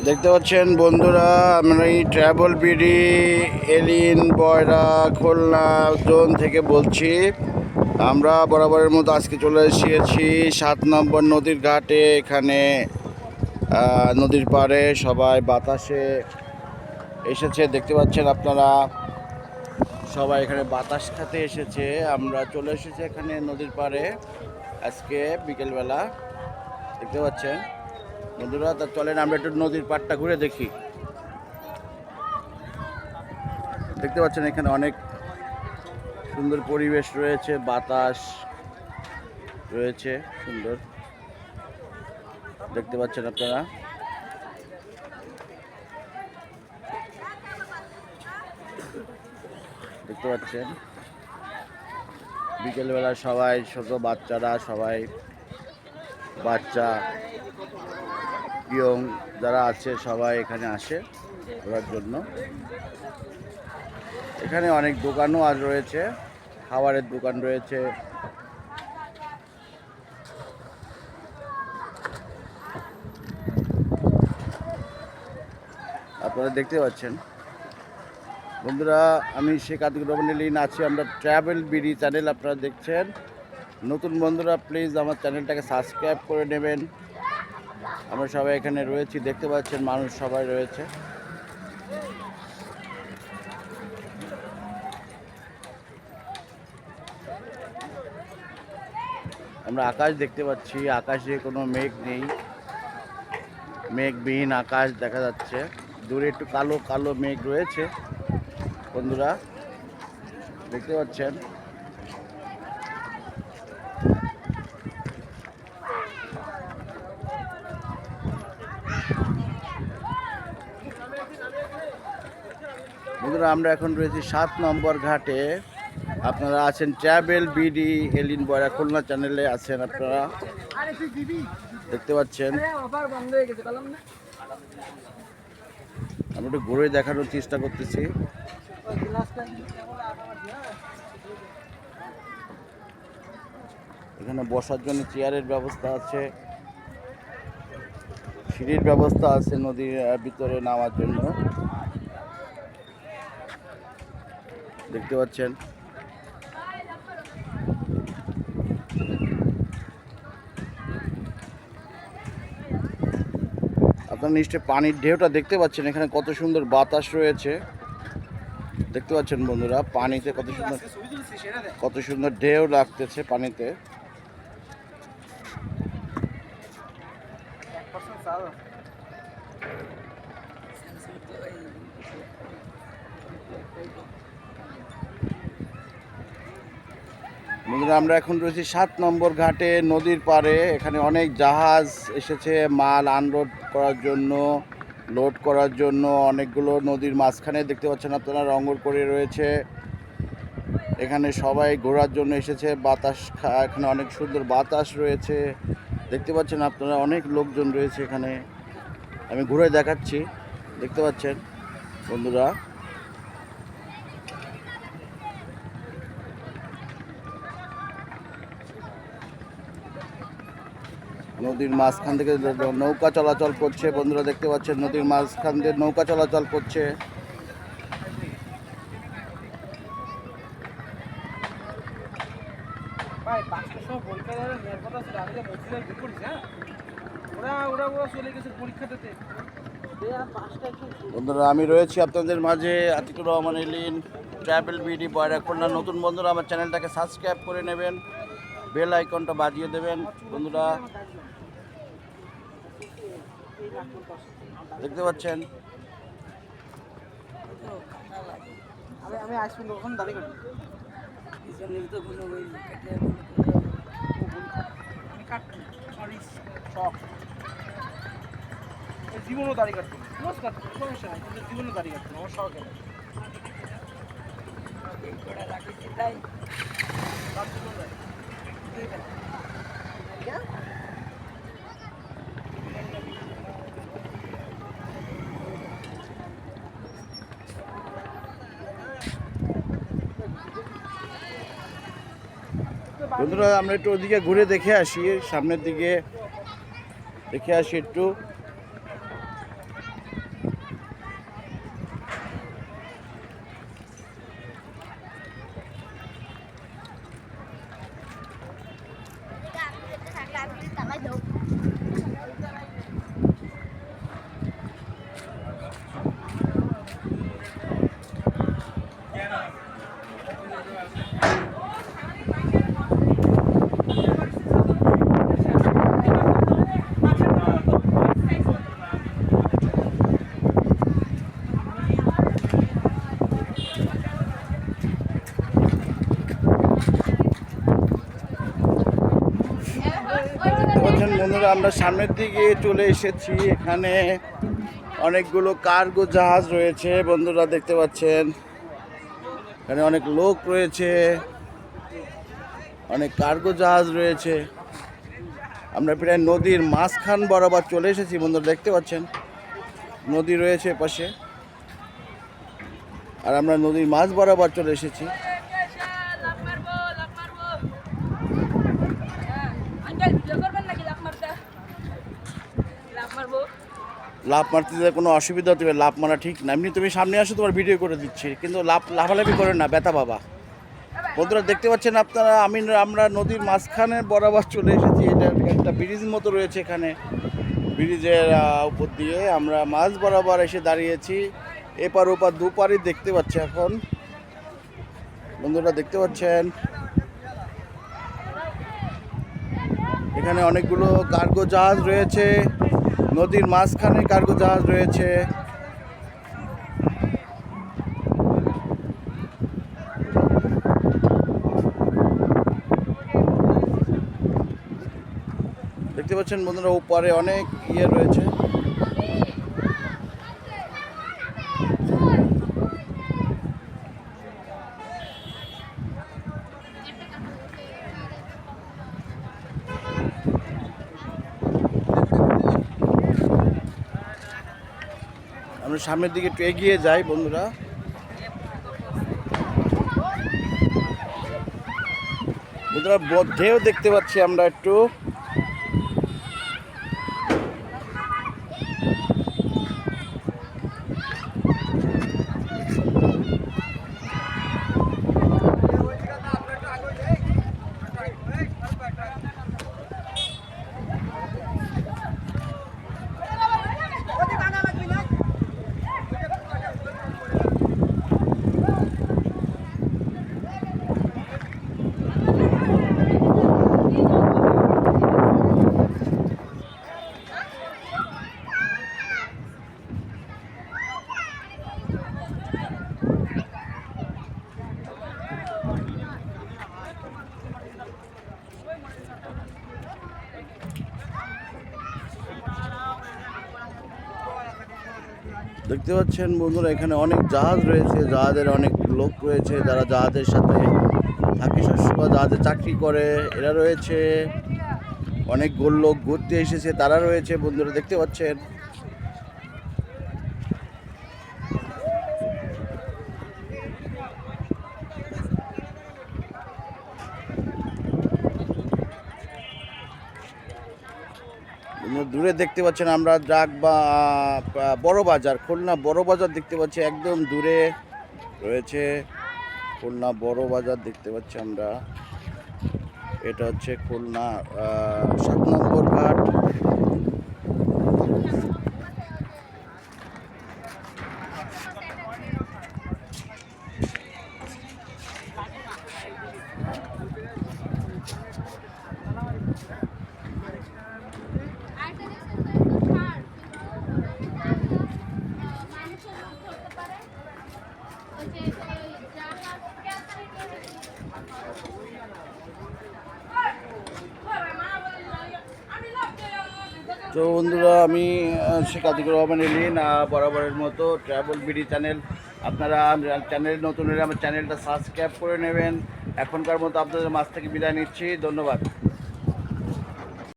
দেখতে পাচ্ছেন বন্ধুরা, আমরা এই ট্রাভেল বিডি এলিন বয়রা খুলনা জোন থেকে বলছি। আমরা বরাবরের মতো আজকে চলে এসেছি 7 নম্বর নদীর ঘাটে। এখানে নদীর পাড়ে সবাই বাতাসে এসেছে, দেখতে পাচ্ছেন আপনারা। সবাই এখানে বাতাস খেতে এসেছে। আমরা চলে এসেছি এখানে নদীর পাড়ে আজকে বিকেলবেলা, দেখতে পাচ্ছেন বন্ধুরা। তা চলেন আমরা একটু নদীর পাড়টা ঘুরে দেখি। দেখতে পাচ্ছেন এখানে অনেক সুন্দর পরিবেশ রয়েছে, বাতাস রয়েছে সুন্দর, দেখতে পাচ্ছেন আপনারা। দেখতে পাচ্ছেন বিকেলবেলা সবাই, ছোট বাচ্চারা সবাই, বাচ্চা ইয়ং যারা আছে সবাই এখানে আসে ঘোরার জন্য। এখানে অনেক দোকানও আজ রয়েছে, খাবারের দোকান রয়েছে। আপনারা দেখতে পাচ্ছেন বন্ধুরা, আমি শেখ আতিকুর রহমান এলিন আছি। আমরা ট্রাভেল বিডি চ্যানেল আপনারা দেখছেন। নতুন বন্ধুরা প্লিজ আমার চ্যানেলটাকে সাবস্ক্রাইব করে নেবেন। আমরা সবাই এখানে রয়েছি, দেখতে পাচ্ছেন মানুষ সবাই রয়েছে। আমরা আকাশ দেখতে পাচ্ছি, আকাশে কোনো মেঘ নেই, মেঘবিহীন আকাশ দেখা যাচ্ছে। দূরে একটু কালো কালো মেঘ রয়েছে বন্ধুরা, দেখতে পাচ্ছেন। বন্ধুরা আমরা এখন রয়েছি 7 নম্বর ঘাটে। আপনারা আছেন ট্রাভেল বিডি এলিন বয়রা খুলনা চ্যানেলে আছেন আপনারা, দেখতে পাচ্ছেন। আমি একটু ঘুরে দেখানোর চেষ্টা করতেছি। এখানে বসার জন্য চেয়ারের ব্যবস্থা আছে, সিঁড়ির ব্যবস্থা আছে নদীর ভিতরে নামার জন্য, দেখতে পাচ্ছেন। আপনার নিশ্চয়ই পানির ঢেউটা দেখতে পাচ্ছেন, এখানে কত সুন্দর বাতাস রয়েছে, দেখতে পাচ্ছেন বন্ধুরা। পানিতে কত সুন্দর ঢেউ লাগতেছে পানিতে। বন্ধুরা আমরা এখন রয়েছি 7 নম্বর ঘাটে নদীর পাড়ে। এখানে অনেক জাহাজ এসেছে মাল আনলোড করার জন্য, লোড করার জন্য। অনেকগুলো নদীর মাঝখানে দেখতে পাচ্ছেন আপনারা রঙর করে রয়েছে। এখানে সবাই ঘোরার জন্য এসেছে, বাতাস এখানে অনেক সুন্দর বাতাস রয়েছে, দেখতে পাচ্ছেন আপনারা। অনেক লোকজন রয়েছে এখানে, আমি ঘুরে দেখাচ্ছি, দেখতে পাচ্ছেন বন্ধুরা। নদীর মাঝখান থেকে নৌকা চলাচল করছে বন্ধুরা, দেখতে পাচ্ছেন নদীর মাঝখান দিয়ে নৌকা চলাচল করছে। বন্ধুরা আমি রয়েছি আপনাদের মাঝে, আতিকুর রহমান এলিন, ট্রাভেল বিডি বয়রা খুলনা। নতুন বন্ধুরা আমার চ্যানেলটাকে সাবস্ক্রাইব করে নেবেন, বেল আইকনটা বাজিয়ে দেবেন বন্ধুরা, দেখতে পাচ্ছেন। জীবনও দাড়ি কাটতো, সমস্যা নাই, কিন্তু জীবনও দাড়ি কাটতো আমার শখ। বন্ধুরা আমরা একটু ওদিকে ঘুরে দেখে আসি, সামনের দিকে দেখে আসি একটু। বন্ধুরা আমরা সামনের দিকে চলে এসেছি। এখানে অনেকগুলো কার্গো জাহাজ রয়েছে বন্ধুরা, দেখতে পাচ্ছেন। এখানে অনেক লোক রয়েছে, অনেক কার্গো জাহাজ রয়েছে। আমরা প্রায় নদীর মাঝখান বরাবর চলে এসেছি বন্ধুরা, দেখতে পাচ্ছেন। নদী রয়েছে পাশে, আর আমরা নদীর মাঝ বরাবর চলে এসেছি। লাভ মারতে যে কোনো অসুবিধা হতে পারে, লাভ মারা ঠিক না। এমনি তুমি সামনে আসো, তোমার ভিডিও করে দিচ্ছি, কিন্তু লাফালাফি করে না, ব্যথা বাবা। বন্ধুরা দেখতে পাচ্ছেন আপনারা, আমরা নদীর মাঝখানে বরাবর চলে এসেছি। এটা একটা ব্রিজ মতো রয়েছে এখানে, ব্রিজের উপর দিয়ে আমরা মাঝ বরাবর এসে দাঁড়িয়েছি। এপার ওপার দুপারই দেখতে পাচ্ছি এখন বন্ধুরা, দেখতে পাচ্ছেন। এখানে অনেকগুলো কার্গো জাহাজ রয়েছে, নদীর মাঝখানে কার্গো জাহাজ রয়েছে। দেখতে পাচ্ছেন বন্ধুরা, ওপারে অনেক রয়েছে। আমরা সামনের দিকে একটু এগিয়ে যাই বন্ধুরা। বন্ধুরা ঢেউ দেখতে পাচ্ছি আমরা একটু। দেখতে পাচ্ছেন বন্ধুরা, এখানে অনেক জাহাজ রয়েছে, জাহাজের অনেক লোক রয়েছে যারা জাহাজের সাথে থাকি শস্য বা জাহাজে চাকরি করে, এরা রয়েছে। অনেক লোক ঘুরতে এসেছে, তারা রয়েছে বন্ধুরা, দেখতে পাচ্ছেন। দূরে দেখতে পাচ্ছেন আমরা বড় বাজার, খুলনা বড় বাজার দেখতে পাচ্ছি, একদম দূরে রয়েছে খুলনা বড় বাজার দেখতে পাচ্ছি আমরা। এটা হচ্ছে খুলনা 7 নম্বর ঘাট। তো বন্ধুরা, আমি শেখ আতিকুর রহমান এলিন, বরাবরের মতো ট্রাভেল বিডি চ্যানেল। আপনারা চ্যানেল নতুন হলে আমার চ্যানেলটা সাবস্ক্রাইব করে নেবেন। এখনকার মতো আপনাদের মাছ থেকে বিদায় নিচ্ছি, ধন্যবাদ।